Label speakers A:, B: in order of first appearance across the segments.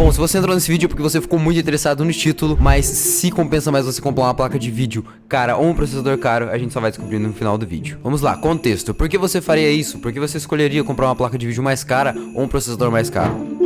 A: Bom, se você entrou nesse vídeo é porque você ficou muito interessado no título, mas se compensa mais você comprar uma placa de vídeo cara ou um processador caro, a gente só vai descobrir no final do vídeo. Vamos lá, contexto. Por que você faria isso? Por que você escolheria comprar uma placa de vídeo mais cara ou um processador mais caro?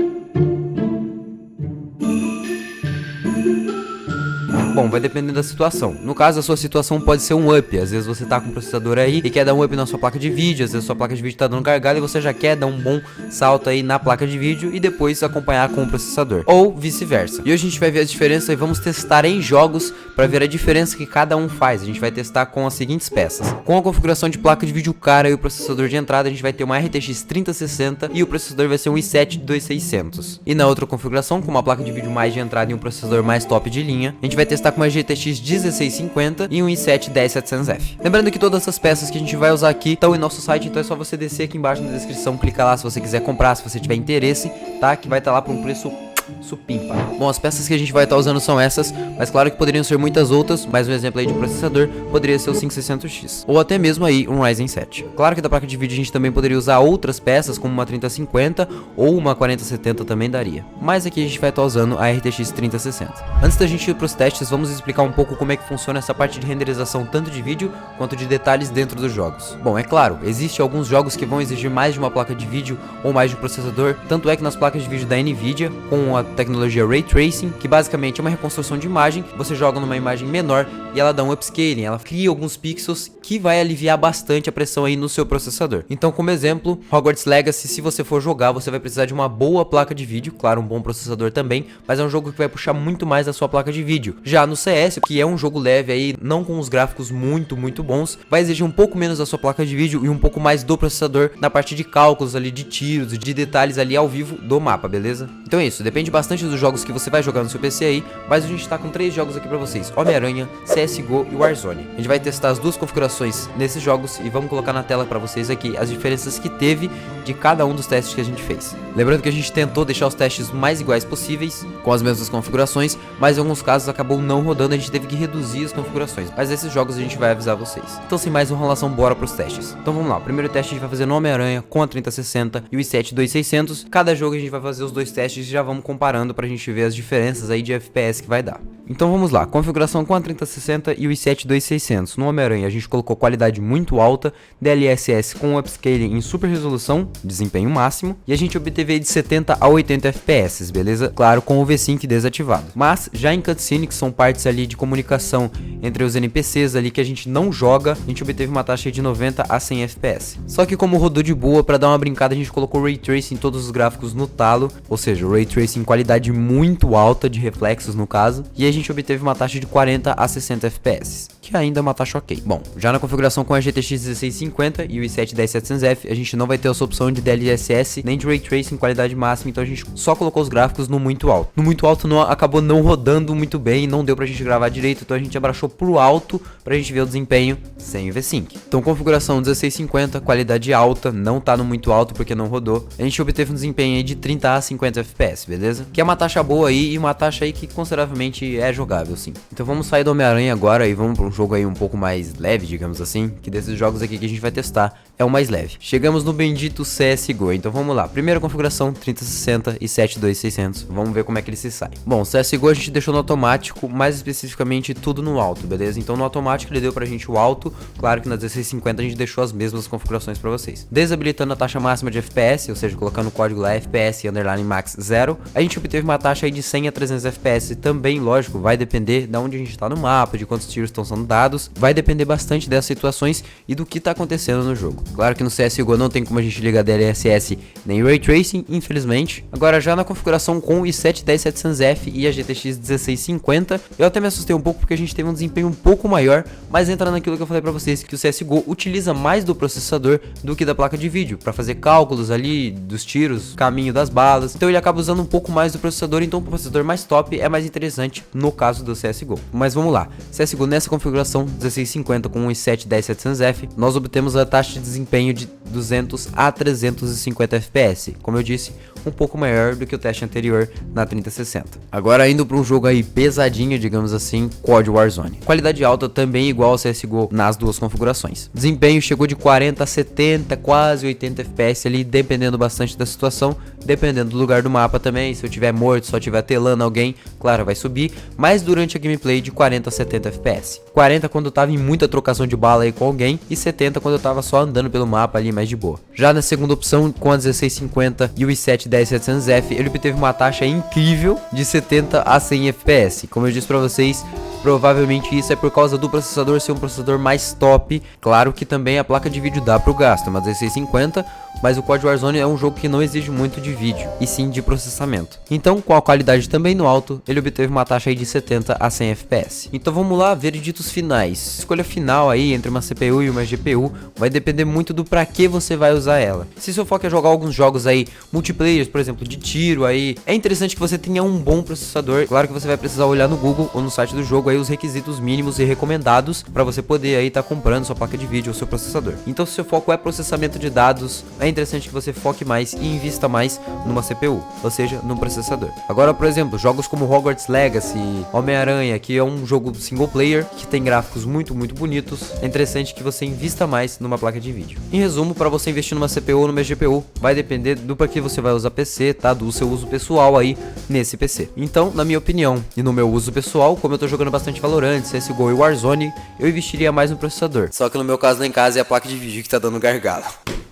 A: Bom, vai depender da situação. No caso, a sua situação pode ser um up. Às vezes você tá com um processador aí e quer dar um up na sua placa de vídeo. Às vezes a sua placa de vídeo tá dando gargalo e você já quer dar um bom salto aí na placa de vídeo e depois acompanhar com o processador. Ou vice-versa. E hoje a gente vai ver a diferença e vamos testar em jogos para ver a diferença que cada um faz. A gente vai testar com as seguintes peças. Com a configuração de placa de vídeo cara e o processador de entrada, a gente vai ter uma RTX 3060 e o processador vai ser um i7 2600. E na outra configuração, com uma placa de vídeo mais de entrada e um processador mais top de linha, a gente vai testar com uma GTX 1650 e um i7 10700F. Lembrando que todas essas peças que a gente vai usar aqui estão em nosso site, então é só você descer aqui embaixo na descrição, clicar lá se você quiser comprar, se você tiver interesse, tá? Que vai estar lá por um preço supimpa. Bom, as peças que a gente vai estar usando são essas, mas claro que poderiam ser muitas outras, mas um exemplo aí de processador poderia ser o 5600X, ou até mesmo aí um Ryzen 7. Claro que da placa de vídeo a gente também poderia usar outras peças, como uma 3050 ou uma 4070 também daria, mas aqui a gente vai estar usando a RTX 3060. Antes da gente ir para os testes, vamos explicar um pouco como é que funciona essa parte de renderização tanto de vídeo quanto de detalhes dentro dos jogos. Bom, é claro, existem alguns jogos que vão exigir mais de uma placa de vídeo ou mais de um processador, tanto é que nas placas de vídeo da Nvidia, com a tecnologia Ray Tracing, que basicamente é uma reconstrução de imagem, você joga numa imagem menor e ela dá um upscaling, ela cria alguns pixels que vai aliviar bastante a pressão aí no seu processador. Então, como exemplo, Hogwarts Legacy, se você for jogar, você vai precisar de uma boa placa de vídeo, claro, um bom processador também, mas é um jogo que vai puxar muito mais a sua placa de vídeo. Já no CS, que é um jogo leve aí, não com os gráficos muito bons, vai exigir um pouco menos da sua placa de vídeo e um pouco mais do processador na parte de cálculos ali, de tiros, de detalhes ali ao vivo do mapa, beleza? Então é isso, depende bastante dos jogos que você vai jogar no seu PC aí, mas a gente tá com 3 jogos aqui pra vocês: Homem-Aranha, CSGO e Warzone. A gente vai testar as duas configurações nesses jogos e vamos colocar na tela pra vocês aqui as diferenças que teve de cada um dos testes que a gente fez. Lembrando que a gente tentou deixar os testes mais iguais possíveis, com as mesmas configurações, mas em alguns casos acabou não rodando, a gente teve que reduzir as configurações, mas esses jogos a gente vai avisar vocês. Então, sem mais enrolação, bora pros testes. Então vamos lá, o primeiro teste a gente vai fazer no Homem-Aranha com a 3060 e o i7 2600. Cada jogo a gente vai fazer os dois testes e já vamos comparando pra gente ver as diferenças aí de FPS que vai dar. Então vamos lá, configuração com a 3060 e o i7 2600. No Homem-Aranha a gente colocou qualidade muito alta, DLSS com upscaling em super resolução, desempenho máximo, e a gente obteve aí de 70 a 80 FPS, beleza? Claro, com o V-Sync desativado. Mas já em cutscene, que são partes ali de comunicação entre os NPCs ali que a gente não joga, a gente obteve uma taxa de 90 a 100 FPS. Só que como rodou de boa, pra dar uma brincada a gente colocou Ray Tracing em todos os gráficos no talo, ou seja, Ray Tracing em qualidade muito alta de reflexos no caso, e a gente obteve uma taxa de 40 a 60 FPS, que ainda é uma taxa ok. Bom, já na configuração com a GTX 1650 e o i7 10700F, a gente não vai ter essa opção de DLSS nem de Ray Tracing em qualidade máxima, então a gente só colocou os gráficos no muito alto. No muito alto acabou não rodando muito bem, não deu pra gente gravar direito, então a gente abaixou pro alto pra gente ver o desempenho sem o V-Sync. Então configuração 1650, qualidade alta, não tá no muito alto porque não rodou. A gente obteve um desempenho aí de 30 a 50 FPS, beleza? Que é uma taxa boa aí e uma taxa aí que consideravelmente é jogável, sim. Então vamos sair do Homem-Aranha agora e vamos pra um jogo aí um pouco mais leve, digamos assim, que desses jogos aqui que a gente vai testar é o mais leve. Chegamos no bendito CSGO, então vamos lá. Primeira configuração, 3060 e 72600. Vamos ver como é que ele se sai. Bom, CSGO a gente deixou no automático, mais especificamente tudo no alto, beleza? Então no automático ele deu pra gente o alto, claro que na 1650 a gente deixou as mesmas configurações pra vocês. Desabilitando a taxa máxima de FPS, ou seja, colocando o código lá FPS underline max 0, a gente obteve uma taxa aí de 100 a 300 FPS também, lógico, vai depender de onde a gente tá no mapa, de quantos tiros estão sendo dados, vai depender bastante dessas situações e do que tá acontecendo no jogo. Claro que no CSGO não tem como a gente ligar DLSS nem Ray Tracing, infelizmente. Agora já na configuração com o i7 10700F e a GTX 1650, eu até me assustei um pouco porque a gente teve um desempenho um pouco maior, mas entra naquilo que eu falei pra vocês, que o CSGO utiliza mais do processador do que da placa de vídeo, pra fazer cálculos ali dos tiros, caminho das balas, então ele acaba usando um pouco mais do processador, então o processador mais top é mais interessante no caso do CSGO. Mas vamos lá, CSGO nessa configuração 1650 com o i7 10700F, nós obtemos a taxa de desempenho de 200 a 350 FPS. Como eu disse, um pouco maior do que o teste anterior na 3060. Agora indo para um jogo aí pesadinho, digamos assim, COD Warzone. Qualidade alta também igual ao CSGO nas duas configurações. Desempenho chegou de 40 a 70, quase 80 FPS ali, dependendo bastante da situação, dependendo do lugar do mapa também. Se eu tiver morto, só tiver telando alguém, claro, vai subir, mas durante a gameplay de 40 a 70 FPS. 40 quando eu tava em muita trocação de bala aí com alguém e 70 quando eu tava só andando pelo mapa ali mais de boa. Já na segunda opção, com a 1650 e o i7-10700F, ele obteve uma taxa incrível de 70 a 100 FPS. Como eu disse pra vocês, provavelmente isso é por causa do processador ser um processador mais top. Claro que também a placa de vídeo dá pro gasto, uma 1650, mas o COD Warzone é um jogo que não exige muito de vídeo, e sim de processamento. Então, com a qualidade também no alto, ele obteve uma taxa aí de 70 a 100 FPS. Então vamos lá, vereditos finais. Escolha final aí entre uma CPU e uma GPU vai depender muito do pra que você vai usar ela. Se seu foco é jogar alguns jogos aí, multiplayer, por exemplo, de tiro aí, é interessante que você tenha um bom processador. Claro que você vai precisar olhar no Google ou no site do jogo aí os requisitos mínimos e recomendados para você poder aí estar comprando sua placa de vídeo ou seu processador. Então, se seu foco é processamento de dados, é interessante que você foque mais e invista mais numa CPU, ou seja, num processador. Agora, por exemplo, jogos como Hogwarts Legacy, Homem-Aranha, que é um jogo single player que tem gráficos muito bonitos, é interessante que você invista mais numa placa de vídeo. Em resumo, para você investir numa CPU ou numa GPU, vai depender do para que você vai usar PC, tá? Do seu uso pessoal aí nesse PC. Então, na minha opinião e no meu uso pessoal, como eu tô jogando bastante Valorant, CSGO e Warzone, eu investiria mais no processador. Só que no meu caso lá em casa é a placa de vídeo que tá dando gargalo.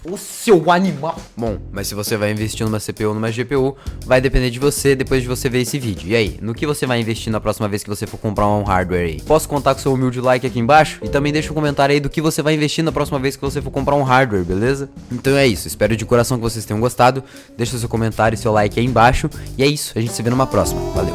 A: O seu animal. Bom, mas se você vai investir numa CPU ou numa GPU, vai depender de você depois de você ver esse vídeo. E aí, no que você vai investir na próxima vez que você for comprar um hardware aí? Posso contar com seu humilde like aqui embaixo? E também deixa um comentário aí do que você vai investir na próxima vez que você for comprar um hardware, beleza? Então é isso, espero de coração que vocês tenham gostado. Deixa o seu comentário e seu like aí embaixo. E é isso, a gente se vê numa próxima. Valeu!